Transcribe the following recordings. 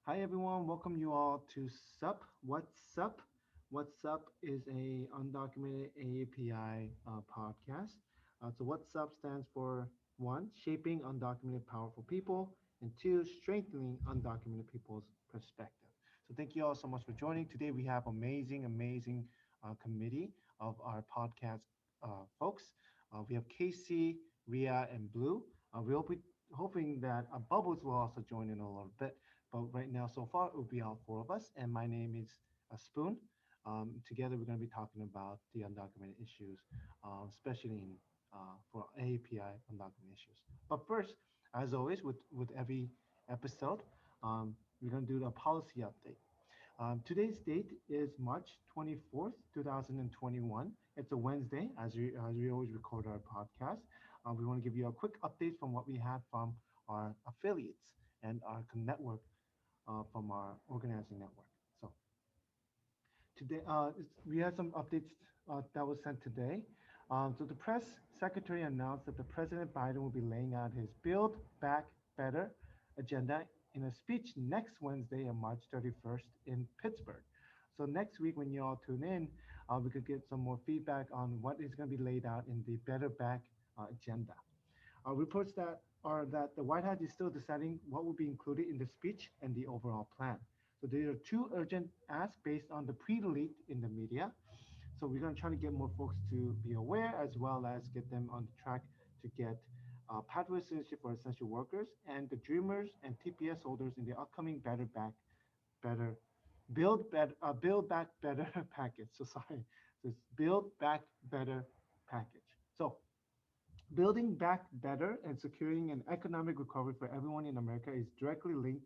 Hi everyone, welcome you all to SUPP. What's up? What's up is a undocumented AAPI podcast. So what's up stands for one, shaping undocumented powerful people, and two, strengthening undocumented people's perspective. So thank you all so much for joining. Today we have amazing committee of our podcast folks. We have Casey, Ria, and Blue. We'll be hoping that Bubbles will also join in a little bit. But right now, so far, it will be all four of us, and my name is Spoon. Together, we're going to be talking about the undocumented issues, especially for API undocumented issues. But first, as always, with every episode, we're going to do a policy update. Today's date is March 24th, 2021. It's a Wednesday, as we always record our podcast. We want to give you a quick update from what we have from our affiliates and our network from our organizing network. So today, we have some updates that was sent today. So the press secretary announced that the President Biden will be laying out his Build Back Better agenda in a speech next Wednesday on March 31st in Pittsburgh. So next week, when you all tune in, we could get some more feedback on what is going to be laid out in the Better Back agenda. Reports that are that the White House is still deciding what will be included in the speech and the overall plan. So there are two urgent asks based on the pre-leak in the media. So we're going to try to get more folks to be aware as well as get them on the track to get pathway citizenship for essential workers and the dreamers and TPS holders in the upcoming Better, Build Back Better package. So sorry, so it's Build Back Better package. So building back better and securing an economic recovery for everyone in America is directly linked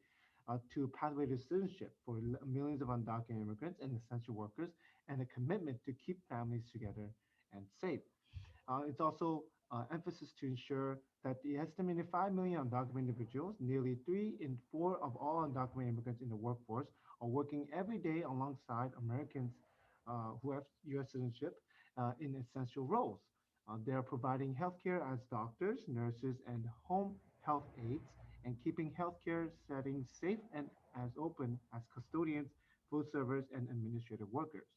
to pathway to citizenship for millions of undocumented immigrants and essential workers, and a commitment to keep families together and safe. It's also emphasis to ensure that the estimated 5 million undocumented individuals, nearly 3 in 4 of all undocumented immigrants in the workforce, are working every day alongside Americans who have U.S. citizenship in essential roles. They are providing healthcare as doctors, nurses, and home health aides, and keeping healthcare settings safe and as open as custodians, food servers, and administrative workers.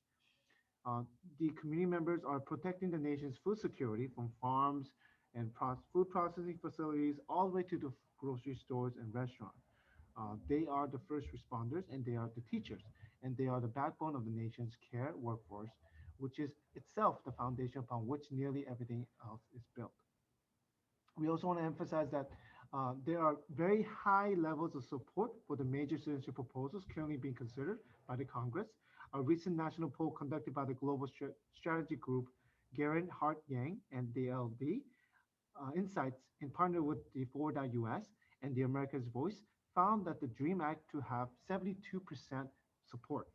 Uh, the community members are protecting the nation's food security from farms and food processing facilities all the way to the grocery stores and restaurants. They are the first responders and they are the teachers and they are the backbone of the nation's care workforce, which is itself the foundation upon which nearly everything else is built. We also want to emphasize that there are very high levels of support for the major citizenship proposals currently being considered by the Congress. A recent national poll conducted by the Global Strategy Group, Garen Hart Yang, and the LD Insights in partner with the Forward.us and the America's Voice found that the DREAM Act to have 72% support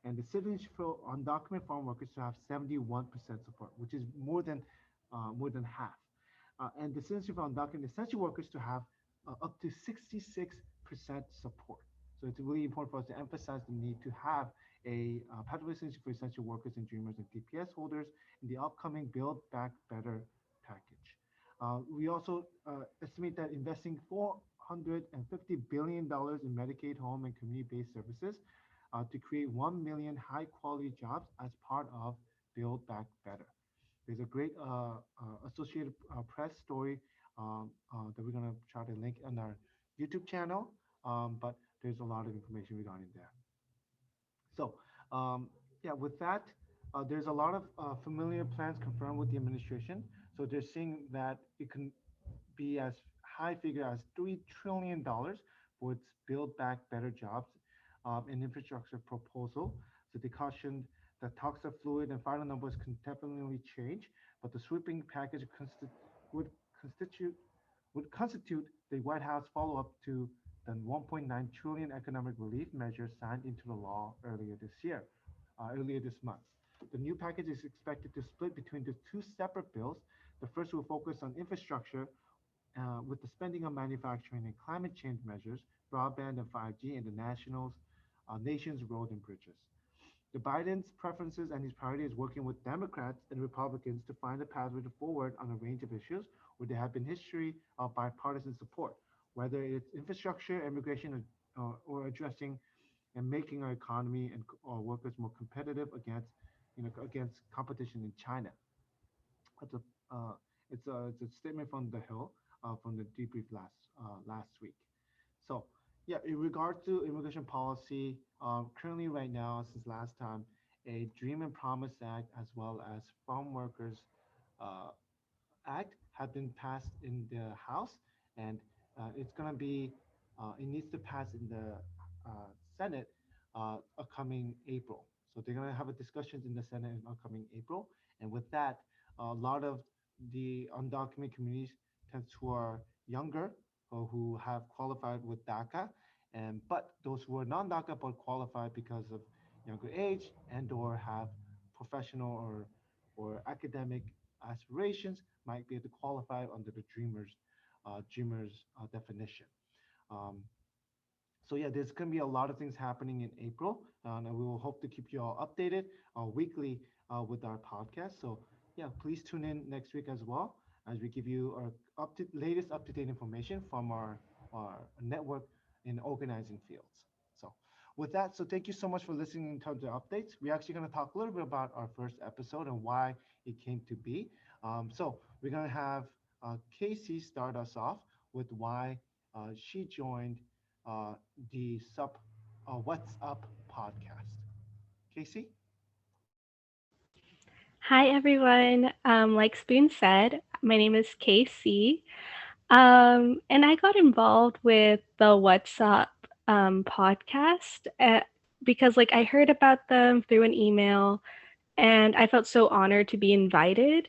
and the Citizenship for Undocumented Farm Workers to have 71% support, which is more than half and the Citizenship for Undocumented Essential Workers to have up to 66% support. So it's really important for us to emphasize the need to have a pathway citizenship for essential workers and dreamers and TPS holders in the upcoming Build Back Better package. We also estimate that investing $450 billion in Medicaid home and community-based services to create 1 million high-quality jobs as part of Build Back Better. There's a great Associated Press story that we're going to try to link on our YouTube channel, but there's a lot of information regarding there. So, yeah, with that, there's a lot of familiar plans confirmed with the administration. So they're seeing that it can be as high figure as $3 trillion for its Build Back Better jobs and infrastructure proposal. So they cautioned that talks are fluid and final numbers can definitely change, but the sweeping package would constitute constitute the White House follow-up to the 1.9 trillion economic relief measure signed into the law earlier this month. The new package is expected to split between the two separate bills. The first will focus on infrastructure with the spending on manufacturing and climate change measures, broadband and 5G, and the nation's road and bridges. The Biden's preferences and his priority is working with Democrats and Republicans to find a pathway forward on a range of issues where there have been history of bipartisan support, whether it's infrastructure, immigration, or addressing and making our economy and our workers more competitive against, against competition in China. It's a uh, it's a statement from the Hill, from the debrief last week. So yeah, in regard to immigration policy, currently right now, since last time, a Dream and Promise Act as well as Farm Workers uh, Act have been passed in the House, and it's gonna be it needs to pass in the Senate upcoming April. So they're gonna have a discussions in the Senate in upcoming April, and with that, a lot of the undocumented communities tends who are younger or who have qualified with DACA, and but those who are non-DACA but qualified because of younger age and or have professional or academic aspirations might be able to qualify under the Dreamers definition. Um, so yeah, there's going to be a lot of things happening in April, and we will hope to keep you all updated weekly with our podcast. So yeah, please tune in next week as well as we give you our latest up to date information from our network in organizing fields. So with that, so thank you so much for listening to the updates. We're actually going to talk a little bit about our first episode and why it came to be. So we're going to have Casey start us off with why she joined uh, the What's Up podcast. Casey? Hi, everyone. Like Spoon said, my name is KC. And I got involved with the What's Up podcast because, like, I heard about them through an email and I felt so honored to be invited.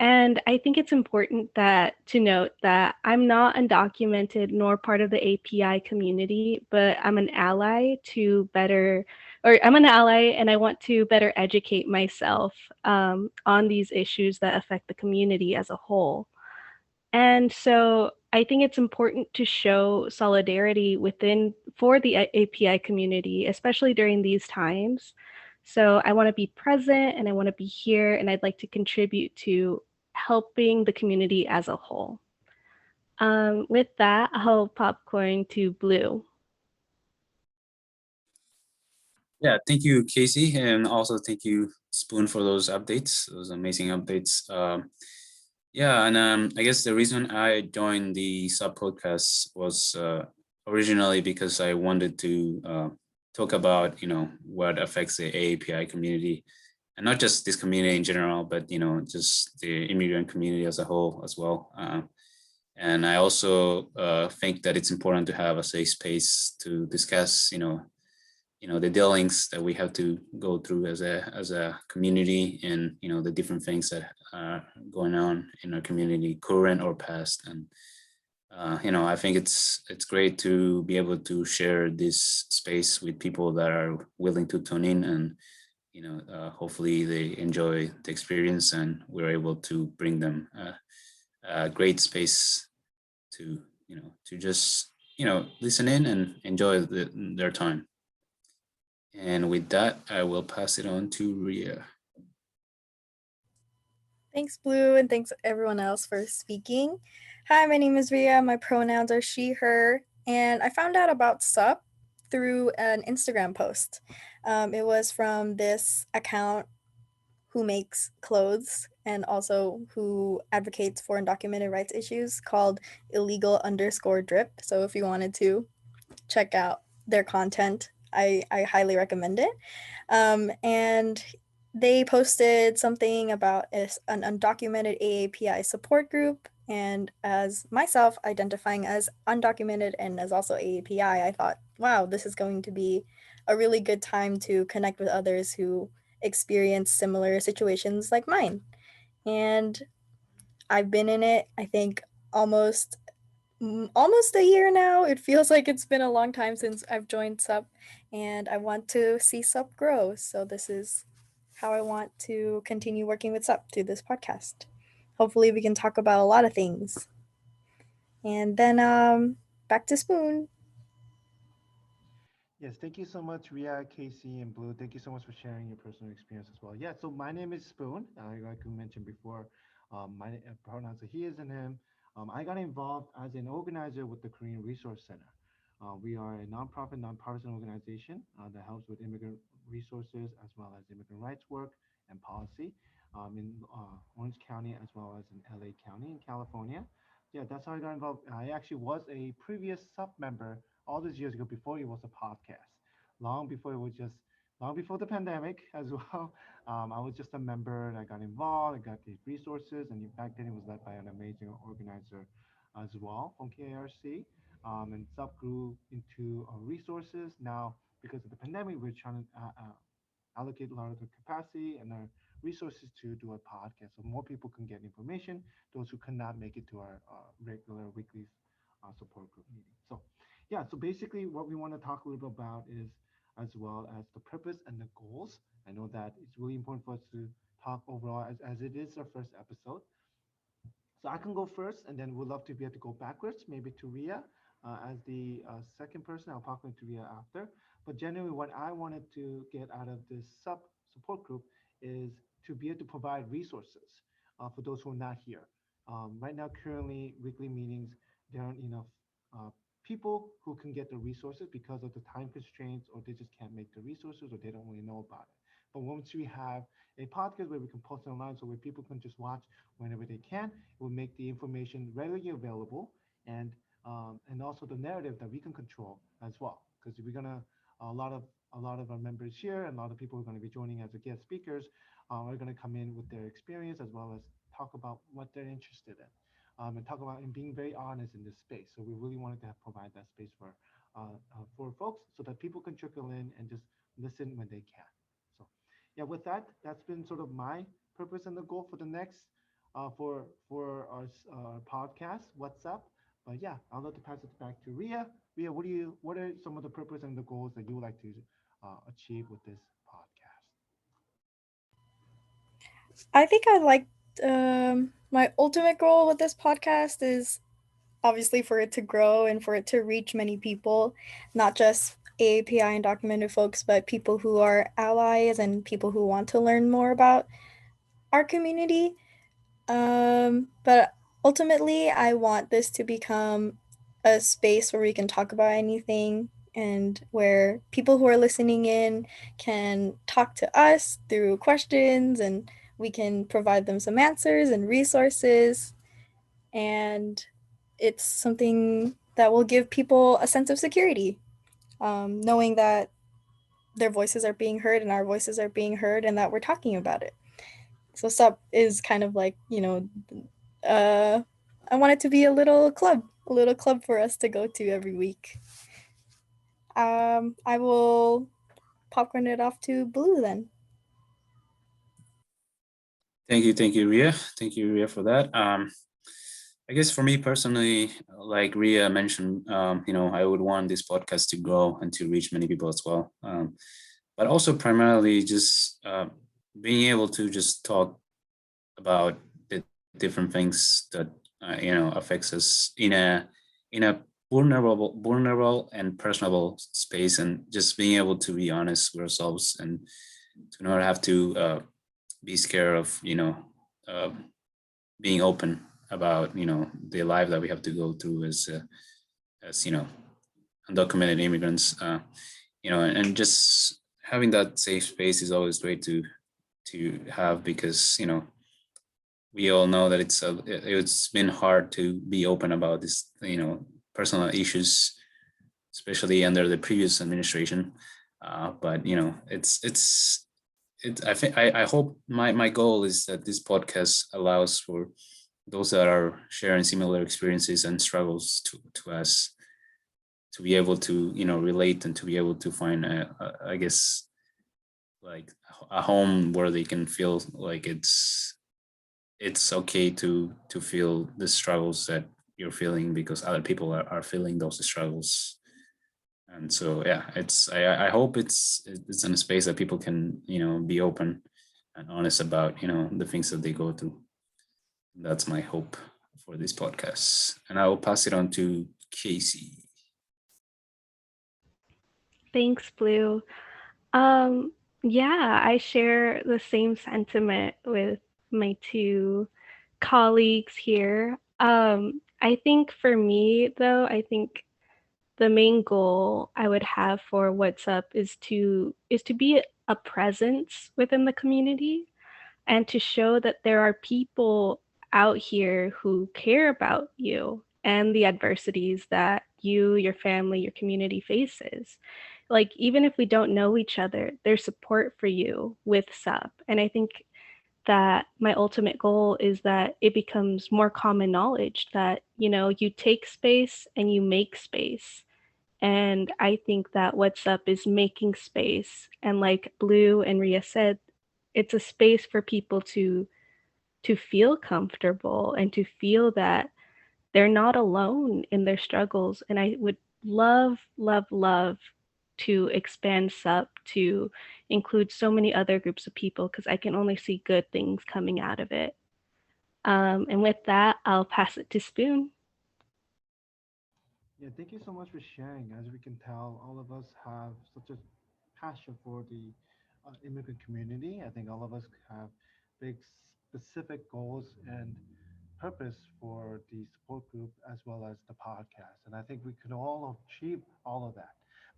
And I think it's important that to note that I'm not undocumented nor part of the API community, but I'm an ally to better, or I'm an ally and I want to better educate myself on these issues that affect the community as a whole. And so I think it's important to show solidarity within for the API community, especially during these times. So I want to be present and I want to be here and I'd like to contribute to helping the community as a whole. With that, I'll popcorn to Blue. Yeah, thank you, Casey, and also thank you, Spoon, for those updates, those amazing updates. Yeah, and I guess the reason I joined the sub podcast was originally because I wanted to talk about what affects the AAPI community, and not just this community in general, but just the immigrant community as a whole as well. And I also think that it's important to have a safe space to discuss, the dealings that we have to go through as a community, and the different things that are going on in our community, current or past. And I think it's great to be able to share this space with people that are willing to tune in, and hopefully they enjoy the experience and we're able to bring them a great space to to just listen in and enjoy their time. And with that, I will pass it on to Ria. Thanks, Blue, and thanks everyone else for speaking. Hi, my name is Ria. My pronouns are she, her, and I found out about SUPP through an Instagram post. It was from this account who makes clothes and also who advocates for undocumented rights issues called illegal_drip. So if you wanted to check out their content, I highly recommend it. And they posted something about an undocumented AAPI support group. And as myself identifying as undocumented and as also AAPI, I thought, wow, this is going to be a really good time to connect with others who experience similar situations like mine. And I've been in it, I think, almost almost a year now. It feels like it's been a long time since I've joined SUP, and I want to see SUP grow. So this is how I want to continue working with SUP through this podcast. Hopefully we can talk about a lot of things. And then back to Spoon. Yes, thank you so much, Ria, Casey, and Blue. Thank you so much for sharing your personal experience as well. Yeah, so my name is Spoon. Like we mentioned before, my pronouns are he is and him. I got involved as an organizer with the Korean Resource Center. We are a nonprofit, nonpartisan organization that helps with immigrant resources as well as immigrant rights work and policy in Orange County as well as in LA County in California. Yeah, that's how I got involved. I actually was a previous sub member all these years ago before it was a podcast, long before it was just long before the pandemic as well. I was just a member and I got involved. I got these resources, and back then it was led by an amazing organizer as well from KRC. And sub grew into resources. Now, because of the pandemic, we're trying to allocate a lot of the capacity and our resources to do a podcast so more people can get information, those who cannot make it to our regular weekly support group meeting. So, yeah, so basically, what we want to talk a little bit about is as well as the purpose and the goals. I know that it's really important for us to talk overall as it is our first episode. So I can go first, and then we'd love to be able to go backwards, maybe to Ria as the second person. I'll talk to Ria after. But generally, what I wanted to get out of this sub support group is to be able to provide resources for those who are not here. Right now, currently, weekly meetings, there aren't enough uh, people who can get the resources because of the time constraints, or they just can't make the resources, or they don't really know about it. But once we have a podcast where we can post it online, so where people can just watch whenever they can, it will make the information readily available, and also the narrative that we can control as well. Because we're gonna a lot of a lot of our members here and a lot of people who are going to be joining as a guest speakers are going to come in with their experience as well as talk about what they're interested in, and talk about and being very honest in this space. So we really wanted to provide that space for folks so that people can trickle in and just listen when they can. So yeah, with that, that's been sort of my purpose and the goal for the next for our podcast. What's up? But yeah, I'll let to pass it back to Ria. Ria, what are some of the purpose and the goals that you would like to achieve with this podcast? I think I like my ultimate goal with this podcast is obviously for it to grow and for it to reach many people, not just AAPI and documented folks, but people who are allies and people who want to learn more about our community. But ultimately, I want this to become a space where we can talk about anything and where people who are listening in can talk to us through questions and we can provide them some answers and resources. And it's something that will give people a sense of security, knowing that their voices are being heard and our voices are being heard and that we're talking about it. So SUP is kind of like, uh, I want it to be a little club for us to go to every week. I will popcorn it off to Blue then. Thank you, Ria. Thank you, Ria, for that. I guess for me personally, like Ria mentioned, I would want this podcast to grow and to reach many people as well. But also primarily just being able to just talk about the different things that affects us in a vulnerable and personable space, and just being able to be honest with ourselves and to not have to be scared of uh, being open about the life that we have to go through as undocumented immigrants, and just having that safe space is always great to have, because we all know that it's been hard to be open about this personal issues, especially under the previous administration. But I think I hope my goal is that this podcast allows for those that are sharing similar experiences and struggles to us to be able to relate and to be able to find I guess like a home where they can feel like it's okay to feel the struggles that you're feeling, because other people are feeling those struggles. And so yeah, I hope it's in a space that people can be open and honest about the things that they go through. That's my hope for this podcast, and I will pass it on to Casey. Thanks, Blue. Um, yeah, I share the same sentiment with my two colleagues here. I think for me, though, I think the main goal I would have for What's Up is to be a presence within the community and to show that there are people out here who care about you and the adversities that you, your family, your community faces. Like, even if we don't know each other, there's support for you with SUP. And I think that my ultimate goal is that it becomes more common knowledge that, you know, you take space and you make space. And I think that What's Up is making space. And like Blue and Ria said, it's a space for people to feel comfortable and to feel that they're not alone in their struggles. And I would love, love, love to expand SUP to include so many other groups of people because I can only see good things coming out of it. And with that, I'll pass it to Spoon. Yeah, thank you so much for sharing. As we can tell, all of us have such a passion for the immigrant community. I think all of us have big specific goals and purpose for the support group as well as the podcast. And I think we can all achieve all of that.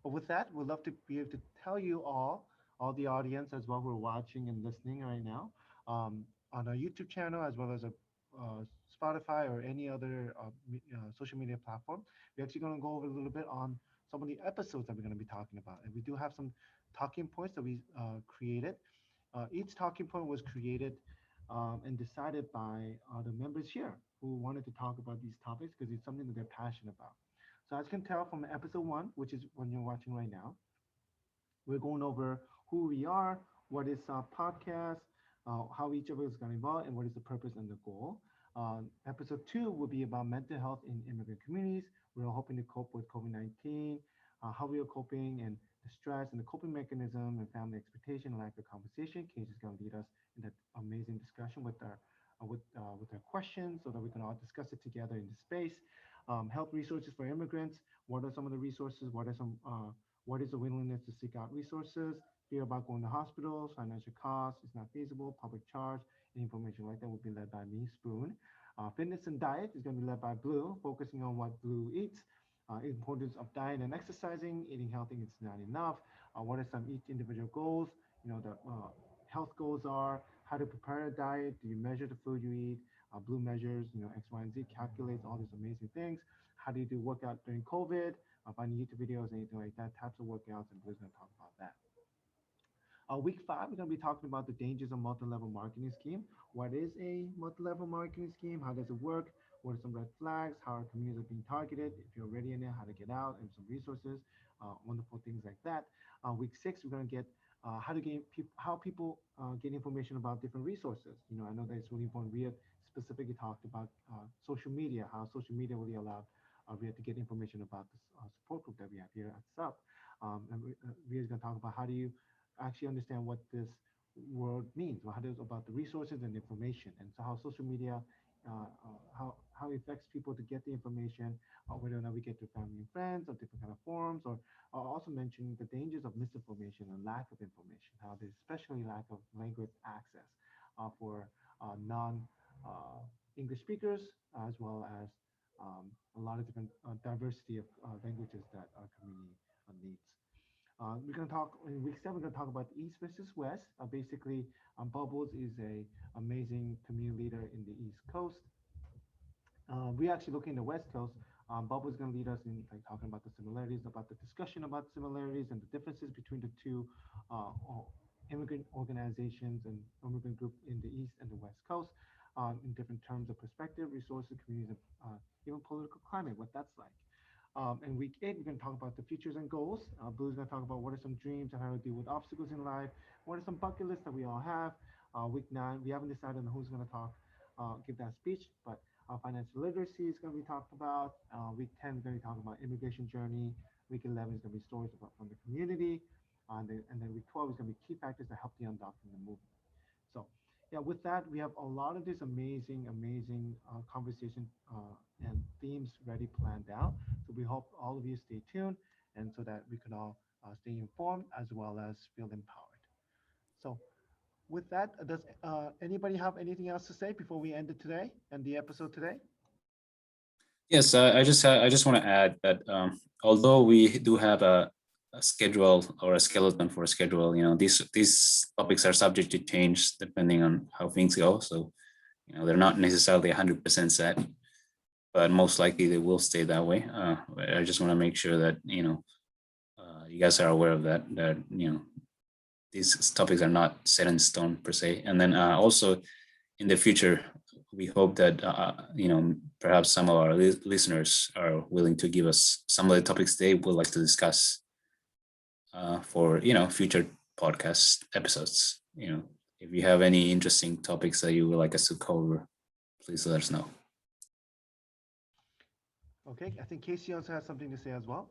But with that, we'd love to be able to tell you all the audience as well who are watching and listening right now, on our YouTube channel as well as a Spotify or any other social media platform. We're actually going to go over a little bit on some of the episodes that we're going to be talking about. And we do have some talking points that we created. Each talking point was created and decided by the members here who wanted to talk about these topics because it's something that they're passionate about. So as you can tell from episode one, which is when you're watching right now, we're going over who we are, what is our podcast, how each of us got involved, and what is the purpose and the goal. Episode two will be about mental health in immigrant communities. We're hoping to cope with COVID-19, how we are coping, and the stress and the coping mechanism and family expectation and lack of compensation. Case is going to lead us in that amazing discussion with our questions so that we can all discuss it together in the space. Health resources for immigrants. What are some of the resources? What is the willingness to seek out resources? Fear about going to hospitals, financial costs, it's not feasible, public charge, and information like that will be led by me, Spoon. Fitness and diet is going to be led by Blue, focusing on what Blue eats. Importance of diet and exercising, eating healthy is not enough. What are some each individual goals? You know, the health goals are how to prepare a diet. Do you measure the food you eat? Blue measures, you know, X, Y, and Z, calculates all these amazing things. How do you do workout during COVID? Finding YouTube videos, anything like that, types of workouts, and Blue's going to talk about that. Week five, we're going to be talking about the dangers of multi-level marketing scheme. What is a multi-level marketing scheme? How does it work? What are some red flags? How are communities are being targeted? If you're already in it, how to get out, and some resources, wonderful things like that. Week six, we're going to get how people get information about different resources. You know, I know that it's really important. We have specifically talked about social media, how social media really allowed Ria to get information about this support group that we have here at SUP. And Ria is going to talk about how do you actually understand what this word means, or how does about the resources and information, and so how social media, how it affects people to get the information, whether or not we get to family and friends or different kind of forums, or also mentioning the dangers of misinformation and lack of information, how there's especially lack of language access for non English speakers, as well as a lot of different diversity of languages that our community needs. We're going to talk in week seven. We're going to talk about East versus West. Basically, Bubbles is a amazing community leader in the East Coast. We're actually looking at the West Coast. Bubbles is going to lead us in like talking about the similarities, about the discussion about similarities and the differences between the two immigrant organizations and immigrant group in the East and the West Coast, in different terms of perspective, resources, communities, and even political climate, what that's like. In week eight, we're going to talk about the futures and goals. Blue's going to talk about what are some dreams and how to deal with obstacles in life. What are some bucket lists that we all have. Week nine, we haven't decided on who's going to give that speech, but financial literacy is going to be talked about. Week 10 is going to be talking about immigration journey. Week 11 is going to be stories about from the community. And then week 12 is going to be key factors that help the undocumented movement. So, yeah, with that, we have a lot of this amazing conversation and themes ready planned out. So we hope all of you stay tuned and so that we can all stay informed as well as feel empowered. So with that, does anybody have anything else to say before we end it today and the episode today? Yes, I just want to add that although we do have a schedule or a skeleton for a schedule, these topics are subject to change depending on how things go. So they're not necessarily 100% set, but most likely they will stay that way. I just want to make sure that you guys are aware of that. That these topics are not set in stone per se. And then also in the future, we hope that perhaps some of our listeners are willing to give us some of the topics they would like to discuss for future podcast episodes. If you have any interesting topics that you would like us to cover, please let us know. Okay, I think Casey also has something to say as well.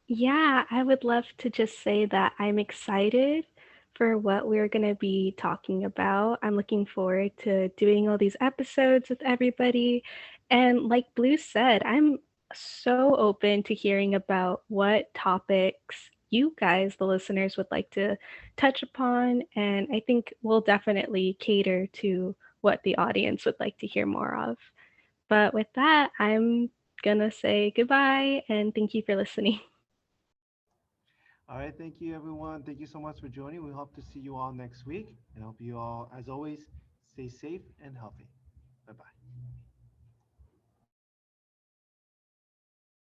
Yeah, I would love to just say that I'm excited for what we're going to be talking about. I'm looking forward to doing all these episodes with everybody. And like Blue said, I'm so open to hearing about what topics you guys, the listeners, would like to touch upon. And I think we'll definitely cater to what the audience would like to hear more of. But with that, I'm going to say goodbye and thank you for listening. All right, thank you everyone. Thank you so much for joining. We hope to see you all next week and hope you all, as always, stay safe and healthy. Bye bye.